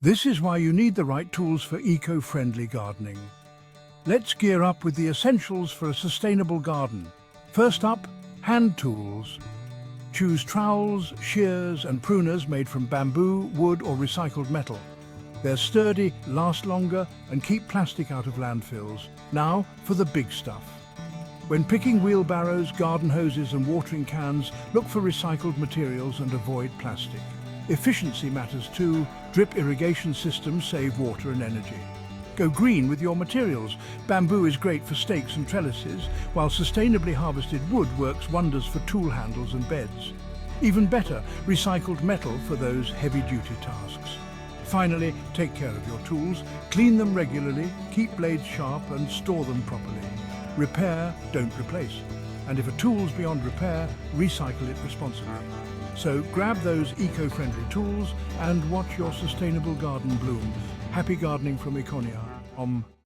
This is why you need the right tools for eco-friendly gardening. Let's gear up with the essentials for a sustainable garden. First up, hand tools. Choose trowels, shears and pruners made from bamboo, wood or recycled metal. They're sturdy, last longer and keep plastic out of landfills. Now for the big stuff. When picking wheelbarrows, garden hoses and watering cans, look for recycled materials and avoid plastic. Efficiency matters too. Drip irrigation systems save water and energy. Go green with your materials. Bamboo is great for stakes and trellises, while sustainably harvested wood works wonders for tool handles and beds. Even better, recycled metal for those heavy-duty tasks. Finally, take care of your tools. Clean them regularly, keep blades sharp and store them properly. Repair, don't replace. And if a tool's beyond repair, recycle it responsibly. So grab those eco-friendly tools and watch your sustainable garden bloom. Happy gardening from Econiaa.